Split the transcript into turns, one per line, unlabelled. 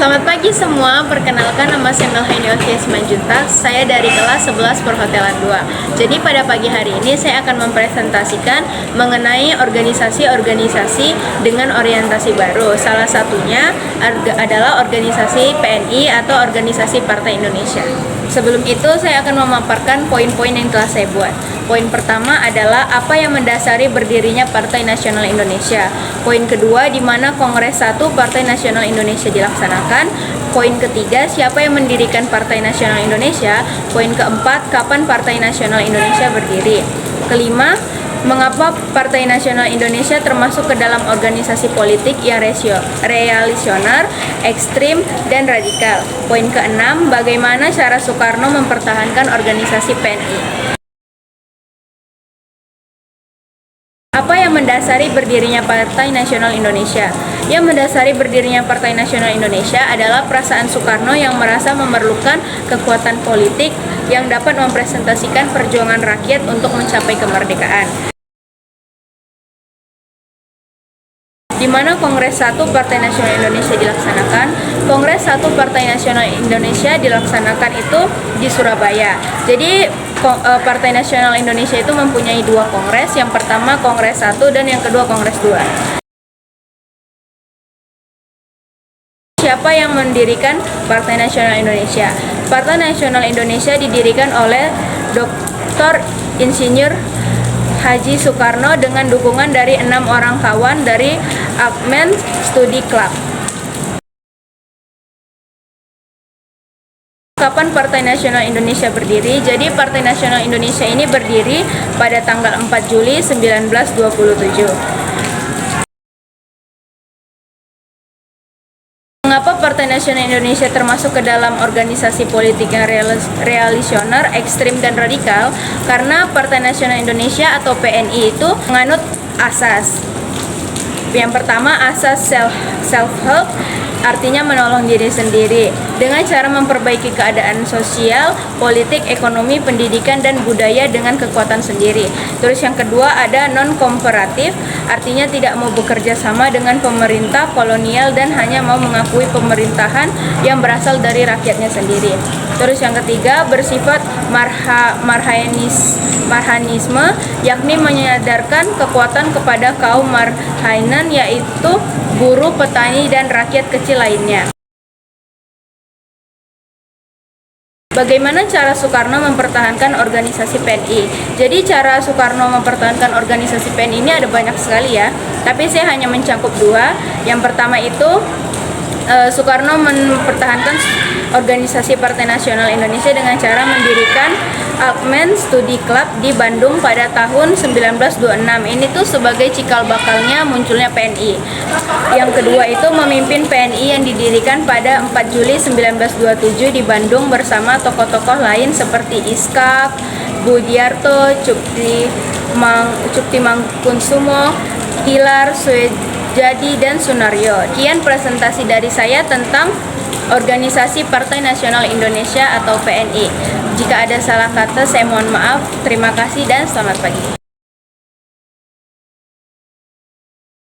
Selamat pagi semua, perkenalkan nama saya Melhaini Osia Simanjuntak. Saya dari kelas 11 Perhotelan 2. Jadi pada pagi hari ini saya akan mempresentasikan mengenai organisasi-organisasi dengan orientasi baru. Salah satunya adalah organisasi PNI atau Organisasi Partai Indonesia. Sebelum itu saya akan memaparkan poin-poin yang telah saya buat. Poin pertama adalah apa yang mendasari berdirinya Partai Nasional Indonesia. Poin kedua, di mana Kongres 1 Partai Nasional Indonesia dilaksanakan. Poin ketiga, siapa yang mendirikan Partai Nasional Indonesia. Poin keempat, kapan Partai Nasional Indonesia berdiri. Kelima, mengapa Partai Nasional Indonesia termasuk ke dalam organisasi politik yang realisioner, ekstrim, dan radikal. Poin keenam, bagaimana cara Soekarno mempertahankan organisasi PNI. Apa yang mendasari berdirinya Partai Nasional Indonesia? Yang mendasari berdirinya Partai Nasional Indonesia adalah perasaan Soekarno yang merasa memerlukan kekuatan politik yang dapat mempresentasikan perjuangan rakyat untuk mencapai kemerdekaan. Di mana Kongres 1 Partai Nasional Indonesia dilaksanakan. Kongres 1 Partai Nasional Indonesia dilaksanakan itu di Surabaya. Jadi Partai Nasional Indonesia itu mempunyai dua kongres. Yang pertama Kongres 1 dan yang kedua Kongres 2. Siapa yang mendirikan Partai Nasional Indonesia? Partai Nasional Indonesia didirikan oleh Dr. Insinyur Haji Soekarno dengan dukungan dari 6 orang kawan dari Ackman Study Club. Kapan Partai Nasional Indonesia berdiri? Jadi Partai Nasional Indonesia ini berdiri pada tanggal 4 Juli 1927. Mengapa Partai Nasional Indonesia termasuk ke dalam organisasi politik yang realisioner, ekstrim, dan radikal? Karena Partai Nasional Indonesia atau PNI itu menganut asas. Yang pertama, asas self-help, artinya menolong diri sendiri dengan cara memperbaiki keadaan sosial, politik, ekonomi, pendidikan, dan budaya dengan kekuatan sendiri. Terus yang kedua ada non-kooperatif, artinya tidak mau bekerja sama dengan pemerintah kolonial dan hanya mau mengakui pemerintahan yang berasal dari rakyatnya sendiri. Terus yang ketiga bersifat marhanisme, yakni menyadarkan kekuatan kepada kaum marhainan, yaitu buruh, petani, dan rakyat kecil lainnya. Bagaimana cara Soekarno mempertahankan organisasi PNI? Jadi cara Soekarno mempertahankan organisasi PNI ini ada banyak sekali ya, tapi saya hanya mencangkup dua. Yang pertama itu Soekarno mempertahankan organisasi Partai Nasional Indonesia dengan cara mendirikan Ackman Study Club di Bandung pada tahun 1926. Ini tuh sebagai cikal bakalnya munculnya PNI. Yang kedua itu memimpin PNI yang didirikan pada 4 Juli 1927 di Bandung bersama tokoh-tokoh lain seperti Iskak, Budiarto, Cukti Mangkunsumo, Hilar, Jadi, dan Sunaryo. Sekian presentasi dari saya tentang organisasi Partai Nasional Indonesia atau PNI. Jika ada salah kata, saya mohon maaf. Terima kasih dan selamat pagi.